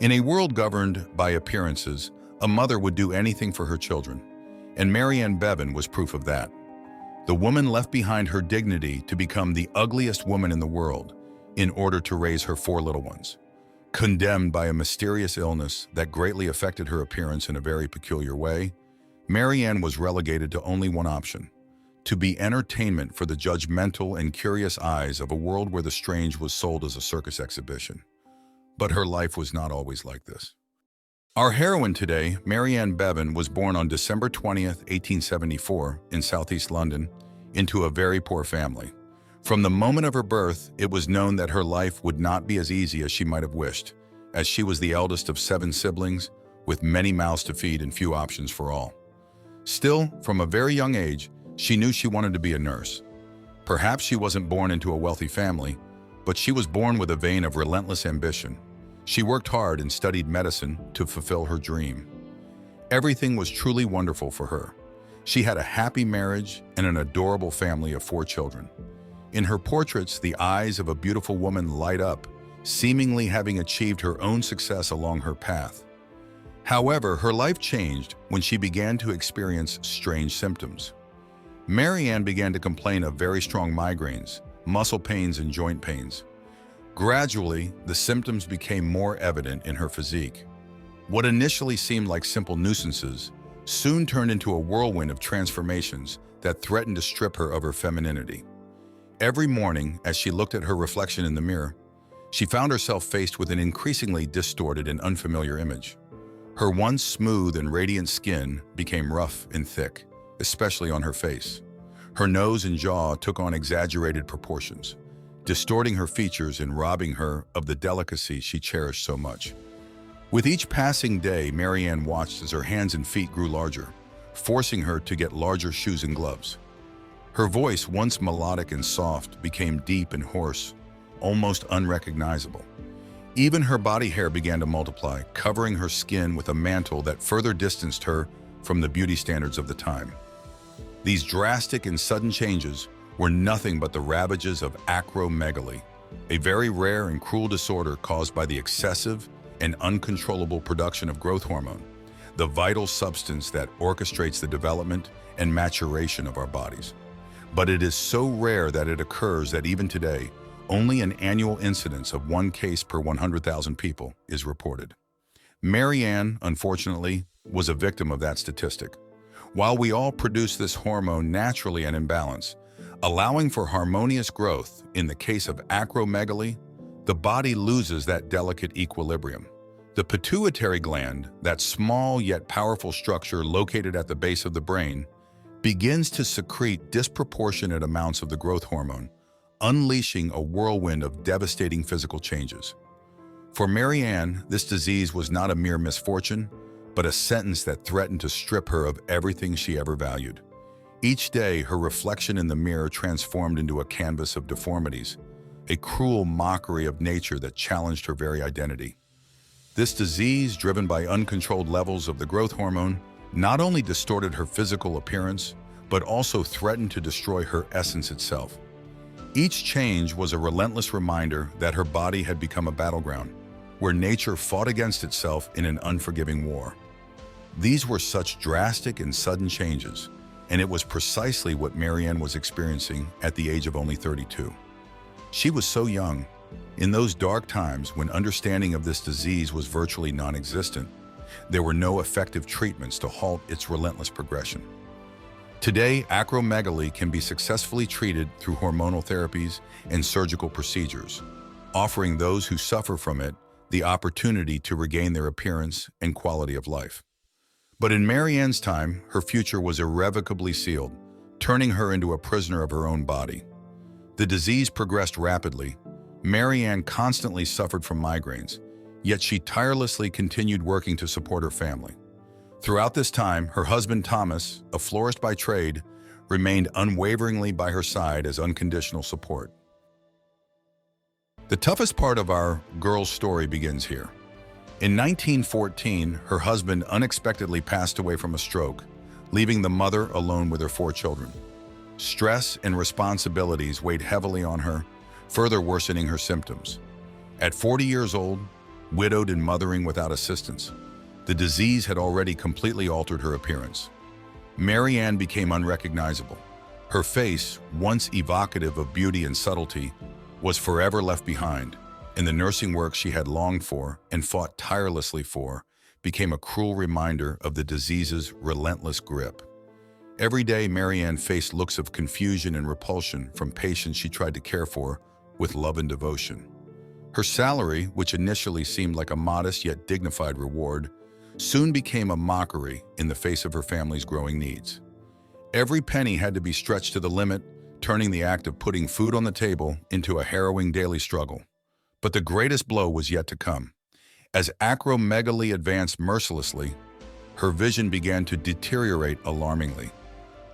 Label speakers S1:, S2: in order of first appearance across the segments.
S1: In a world governed by appearances, a mother would do anything for her children, and Ann Bevan was proof of that. The woman left behind her dignity to become the ugliest woman in the world in order to raise her 4 little ones. Condemned by a mysterious illness that greatly affected her appearance in a very peculiar way, Ann was relegated to only one option: to be entertainment for the judgmental and curious eyes of a world where the strange was sold as a circus exhibition. But her life was not always like this. Our heroine today, Ann Bevan, was born on December 20th, 1874, in southeast London, into a very poor family. From the moment of her birth, it was known that her life would not be as easy as she might have wished, as she was the eldest of 7 siblings, with many mouths to feed and few options for all. Still, from a very young age, she knew she wanted to be a nurse. Perhaps she wasn't born into a wealthy family, but she was born with a vein of relentless ambition. She worked hard and studied medicine to fulfill her dream. Everything was truly wonderful for her. She had a happy marriage and an adorable family of 4 children. In her portraits, the eyes of a beautiful woman light up, seemingly having achieved her own success along her path. However, her life changed when she began to experience strange symptoms. Ann began to complain of very strong migraines, muscle pains, and joint pains. Gradually, the symptoms became more evident in her physique. What initially seemed like simple nuisances soon turned into a whirlwind of transformations that threatened to strip her of her femininity. Every morning, as she looked at her reflection in the mirror, she found herself faced with an increasingly distorted and unfamiliar image. Her once smooth and radiant skin became rough and thick, especially on her face. Her nose and jaw took on exaggerated proportions, distorting her features and robbing her of the delicacy she cherished so much. With each passing day, Ann watched as her hands and feet grew larger, forcing her to get larger shoes and gloves. Her voice, once melodic and soft, became deep and hoarse, almost unrecognizable. Even her body hair began to multiply, covering her skin with a mantle that further distanced her from the beauty standards of the time. These drastic and sudden changes were nothing but the ravages of acromegaly, a very rare and cruel disorder caused by the excessive and uncontrollable production of growth hormone, the vital substance that orchestrates the development and maturation of our bodies. But it is so rare that it occurs that even today, only an annual incidence of 1 case per 100,000 people is reported. Ann, unfortunately, was a victim of that statistic. While we all produce this hormone naturally and in balance, allowing for harmonious growth, in the case of acromegaly, the body loses that delicate equilibrium. The pituitary gland, that small yet powerful structure located at the base of the brain, begins to secrete disproportionate amounts of the growth hormone, unleashing a whirlwind of devastating physical changes. For Ann, this disease was not a mere misfortune, but a sentence that threatened to strip her of everything she ever valued. Each day, her reflection in the mirror transformed into a canvas of deformities, a cruel mockery of nature that challenged her very identity. This disease, driven by uncontrolled levels of the growth hormone, not only distorted her physical appearance, but also threatened to destroy her essence itself. Each change was a relentless reminder that her body had become a battleground, where nature fought against itself in an unforgiving war. These were such drastic and sudden changes, and it was precisely what Ann was experiencing at the age of only 32. She was so young. In those dark times when understanding of this disease was virtually non-existent, there were no effective treatments to halt its relentless progression. Today, acromegaly can be successfully treated through hormonal therapies and surgical procedures, offering those who suffer from it the opportunity to regain their appearance and quality of life. But in Ann's time, her future was irrevocably sealed, turning her into a prisoner of her own body. The disease progressed rapidly. Ann constantly suffered from migraines, yet she tirelessly continued working to support her family. Throughout this time, her husband Thomas, a florist by trade, remained unwaveringly by her side as unconditional support. The toughest part of our girl's story begins here. In 1914, her husband unexpectedly passed away from a stroke, leaving the mother alone with her 4 children. Stress and responsibilities weighed heavily on her, further worsening her symptoms. At 40 years old, widowed and mothering without assistance. The disease had already completely altered her appearance. Mary Ann became unrecognizable. Her face, once evocative of beauty and subtlety, was forever left behind, and the nursing work she had longed for and fought tirelessly for became a cruel reminder of the disease's relentless grip. Every day, Mary Ann faced looks of confusion and repulsion from patients she tried to care for with love and devotion. Her salary, which initially seemed like a modest yet dignified reward, soon became a mockery in the face of her family's growing needs. Every penny had to be stretched to the limit, turning the act of putting food on the table into a harrowing daily struggle. But the greatest blow was yet to come. As acromegaly advanced mercilessly, her vision began to deteriorate alarmingly.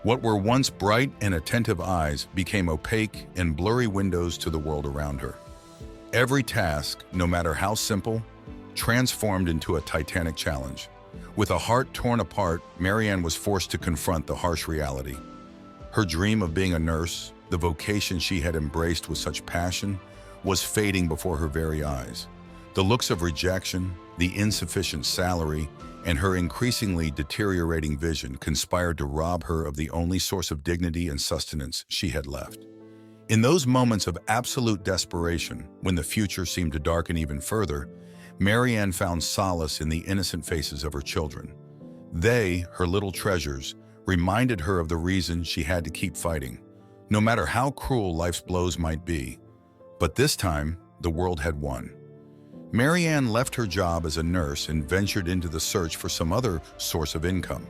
S1: What were once bright and attentive eyes became opaque and blurry windows to the world around her. Every task, no matter how simple, transformed into a titanic challenge. With a heart torn apart, Mary Ann was forced to confront the harsh reality. Her dream of being a nurse, the vocation she had embraced with such passion, was fading before her very eyes. The looks of rejection, the insufficient salary, and her increasingly deteriorating vision conspired to rob her of the only source of dignity and sustenance she had left. In those moments of absolute desperation, when the future seemed to darken even further, Mary Ann found solace in the innocent faces of her children. They, her little treasures, reminded her of the reason she had to keep fighting, no matter how cruel life's blows might be. But this time, the world had won. Mary Ann left her job as a nurse and ventured into the search for some other source of income.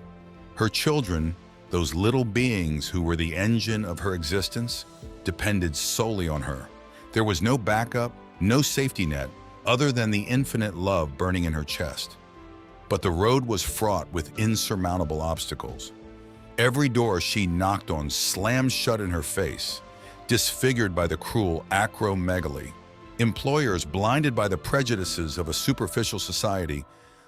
S1: Her children, those little beings who were the engine of her existence, depended solely on her. There was no backup, no safety net, other than the infinite love burning in her chest. But the road was fraught with insurmountable obstacles. Every door she knocked on slammed shut in her face, disfigured by the cruel acromegaly. Employers, blinded by the prejudices of a superficial society,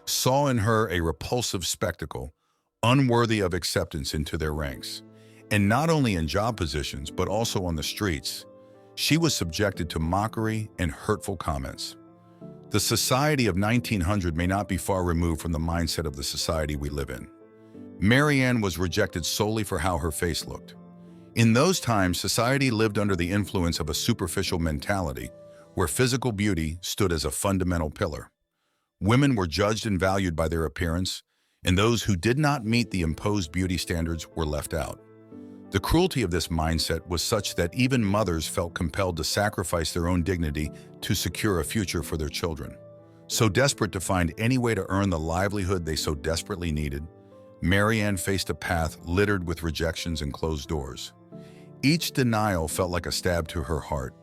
S1: saw in her a repulsive spectacle, unworthy of acceptance into their ranks. And not only in job positions, but also on the streets, she was subjected to mockery and hurtful comments. The society of 1900 may not be far removed from the mindset of the society we live in. Mary Ann was rejected solely for how her face looked. In those times, society lived under the influence of a superficial mentality, where physical beauty stood as a fundamental pillar. Women were judged and valued by their appearance, and those who did not meet the imposed beauty standards were left out. The cruelty of this mindset was such that even mothers felt compelled to sacrifice their own dignity to secure a future for their children. So desperate to find any way to earn the livelihood they so desperately needed, Mary Ann faced a path littered with rejections and closed doors. Each denial felt like a stab to her heart,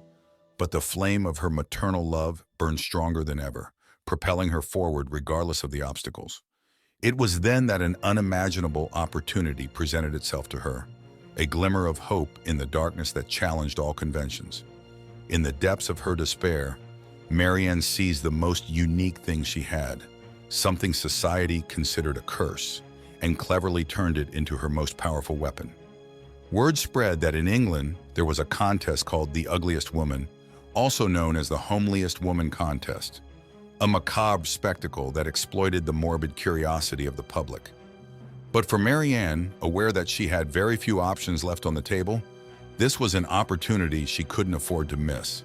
S1: but the flame of her maternal love burned stronger than ever, propelling her forward regardless of the obstacles. It was then that an unimaginable opportunity presented itself to her, a glimmer of hope in the darkness that challenged all conventions. In the depths of her despair, Mary Ann seized the most unique thing she had, something society considered a curse, and cleverly turned it into her most powerful weapon. Word spread that in England there was a contest called the Ugliest Woman, also known as the Homeliest Woman contest, a macabre spectacle that exploited the morbid curiosity of the public. But for Mary Ann, aware that she had very few options left on the table, this was an opportunity she couldn't afford to miss.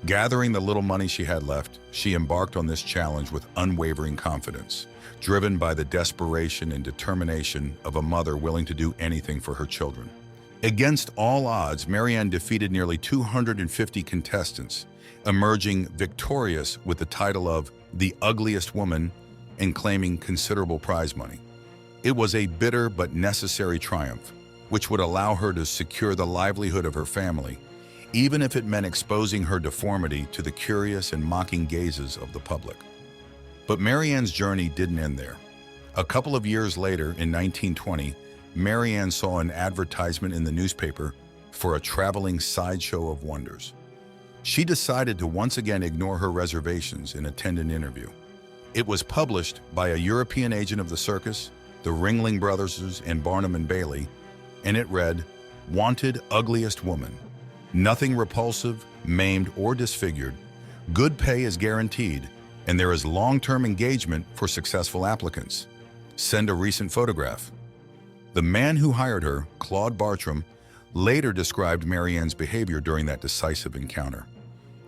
S1: Gathering the little money she had left, she embarked on this challenge with unwavering confidence, driven by the desperation and determination of a mother willing to do anything for her children. Against all odds, Mary Ann defeated nearly 250 contestants, emerging victorious with the title of the Ugliest Woman and claiming considerable prize money. It was a bitter but necessary triumph, which would allow her to secure the livelihood of her family, even if it meant exposing her deformity to the curious and mocking gazes of the public. But Mary Ann's journey didn't end there. A couple of years later, in 1920, Mary Ann saw an advertisement in the newspaper for a traveling sideshow of wonders. She decided to once again ignore her reservations and attend an interview. It was published by a European agent of the circus, the Ringling Brothers and Barnum and Bailey, and it read, "Wanted Ugliest Woman. Nothing repulsive, maimed, or disfigured. Good pay is guaranteed. and there is long-term engagement for successful applicants. Send a recent photograph. The man who hired her, Claude Bartram, later described Marianne's behavior during that decisive encounter.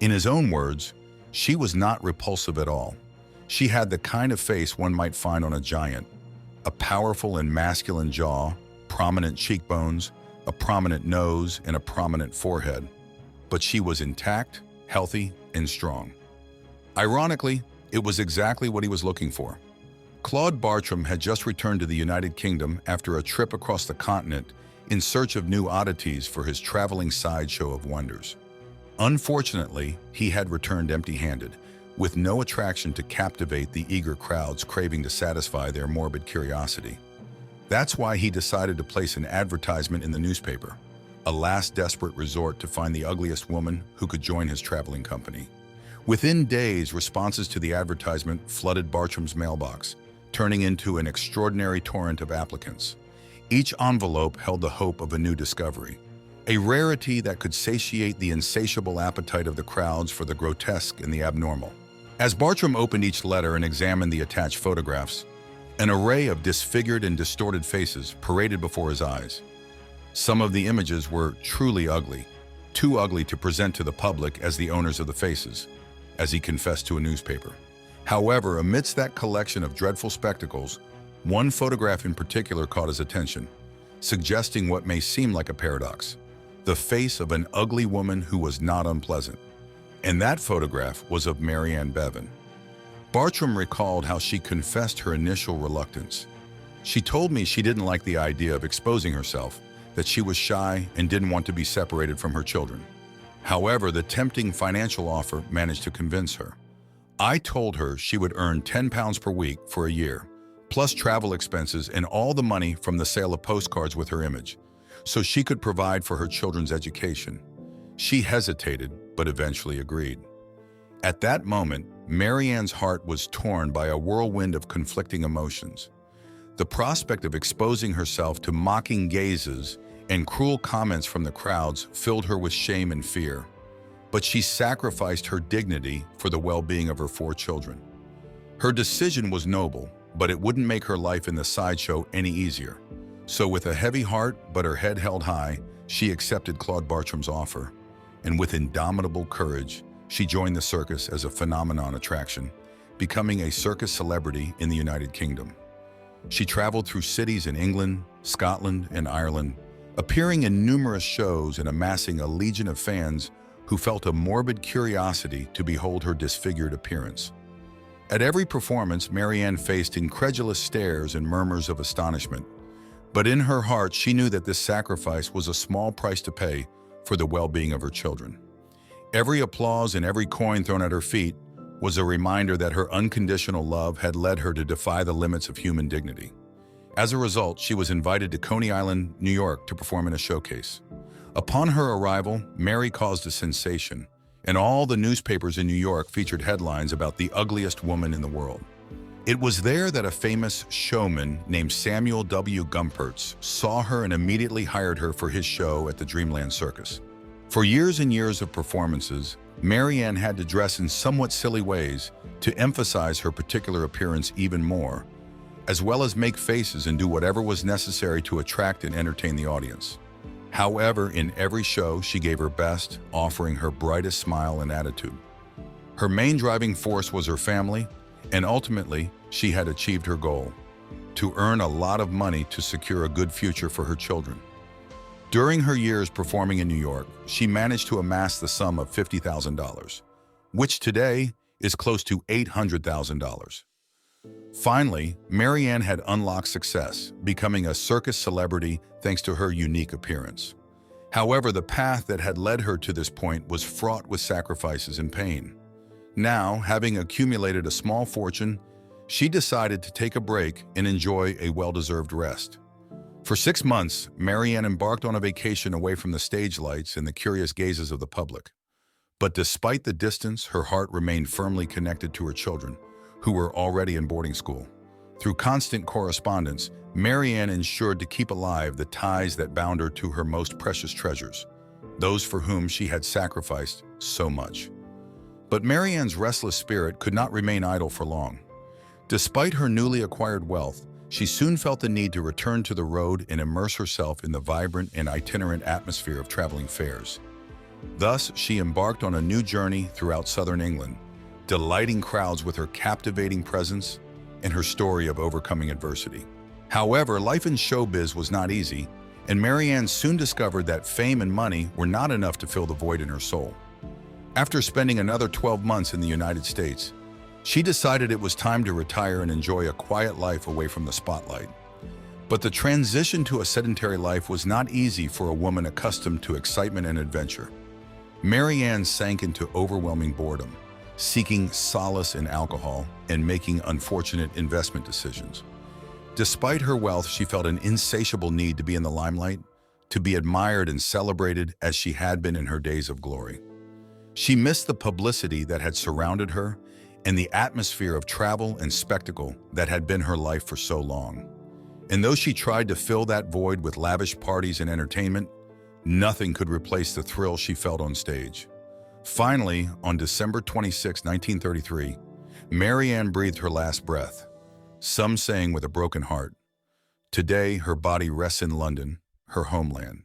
S1: In his own words, she was not repulsive at all. She had the kind of face one might find on a giant, a powerful and masculine jaw, prominent cheekbones, a prominent nose, and a prominent forehead. But she was intact, healthy, and strong. Ironically, it was exactly what he was looking for. Claude Bartram had just returned to the United Kingdom after a trip across the continent in search of new oddities for his traveling sideshow of wonders. Unfortunately, he had returned empty-handed, with no attraction to captivate the eager crowds craving to satisfy their morbid curiosity. That's why he decided to place an advertisement in the newspaper, a last desperate resort to find the ugliest woman who could join his traveling company. Within days, responses to the advertisement flooded Bartram's mailbox, turning into an extraordinary torrent of applicants. Each envelope held the hope of a new discovery, a rarity that could satiate the insatiable appetite of the crowds for the grotesque and the abnormal. As Bartram opened each letter and examined the attached photographs, an array of disfigured and distorted faces paraded before his eyes. Some of the images were truly ugly, too ugly to present to the public as the owners of the faces, as he confessed to a newspaper. However, amidst that collection of dreadful spectacles, one photograph in particular caught his attention, suggesting what may seem like a paradox: the face of an ugly woman who was not unpleasant. And that photograph was of Ann Bevan. Bartram recalled how she confessed her initial reluctance. She told me she didn't like the idea of exposing herself, that she was shy and didn't want to be separated from her children. However, the tempting financial offer managed to convince her. I told her she would earn £10 per week for a year, plus travel expenses and all the money from the sale of postcards with her image, so she could provide for her children's education. She hesitated, but eventually agreed. At that moment, Marianne's heart was torn by a whirlwind of conflicting emotions. The prospect of exposing herself to mocking gazes and cruel comments from the crowds filled her with shame and fear. But she sacrificed her dignity for the well-being of her 4 children. Her decision was noble, but it wouldn't make her life in the sideshow any easier. So with a heavy heart but her head held high, she accepted Claude Bartram's offer. And with indomitable courage, she joined the circus as a phenomenon attraction, becoming a circus celebrity in the United Kingdom. She traveled through cities in England, Scotland, and Ireland, appearing in numerous shows and amassing a legion of fans who felt a morbid curiosity to behold her disfigured appearance. At every performance, Marianne faced incredulous stares and murmurs of astonishment. But in her heart, she knew that this sacrifice was a small price to pay for the well-being of her children. Every applause and every coin thrown at her feet was a reminder that her unconditional love had led her to defy the limits of human dignity. As a result, she was invited to Coney Island, New York, to perform in a showcase. Upon her arrival, Mary caused a sensation, and all the newspapers in New York featured headlines about the ugliest woman in the world. It was there that a famous showman named Samuel W. Gumpertz saw her and immediately hired her for his show at the Dreamland Circus. For years and years of performances, Marianne had to dress in somewhat silly ways to emphasize her particular appearance even more, as well as make faces and do whatever was necessary to attract and entertain the audience. However, in every show, she gave her best, offering her brightest smile and attitude. Her main driving force was her family, and ultimately, she had achieved her goal: to earn a lot of money to secure a good future for her children. During her years performing in New York, she managed to amass the sum of $50,000, which today is close to $800,000. Finally, Marianne had unlocked success, becoming a circus celebrity thanks to her unique appearance. However, the path that had led her to this point was fraught with sacrifices and pain. Now, having accumulated a small fortune, she decided to take a break and enjoy a well-deserved rest. For 6 months, Marianne embarked on a vacation away from the stage lights and the curious gazes of the public. But despite the distance, her heart remained firmly connected to her children, who were already in boarding school. Through constant correspondence, Marianne ensured to keep alive the ties that bound her to her most precious treasures, those for whom she had sacrificed so much. But Mary Ann's restless spirit could not remain idle for long. Despite her newly acquired wealth, she soon felt the need to return to the road and immerse herself in the vibrant and itinerant atmosphere of traveling fairs. Thus, she embarked on a new journey throughout southern England, delighting crowds with her captivating presence and her story of overcoming adversity. However, life in showbiz was not easy, and Mary Ann soon discovered that fame and money were not enough to fill the void in her soul. After spending another 12 months in the United States, she decided it was time to retire and enjoy a quiet life away from the spotlight. But the transition to a sedentary life was not easy for a woman accustomed to excitement and adventure. Mary Ann sank into overwhelming boredom, seeking solace in alcohol and making unfortunate investment decisions. Despite her wealth, she felt an insatiable need to be in the limelight, to be admired and celebrated as she had been in her days of glory. She missed the publicity that had surrounded her and the atmosphere of travel and spectacle that had been her life for so long. And though she tried to fill that void with lavish parties and entertainment, nothing could replace the thrill she felt on stage. Finally, on December 26, 1933, Mary Ann breathed her last breath, some saying with a broken heart. Today, her body rests in London, her homeland.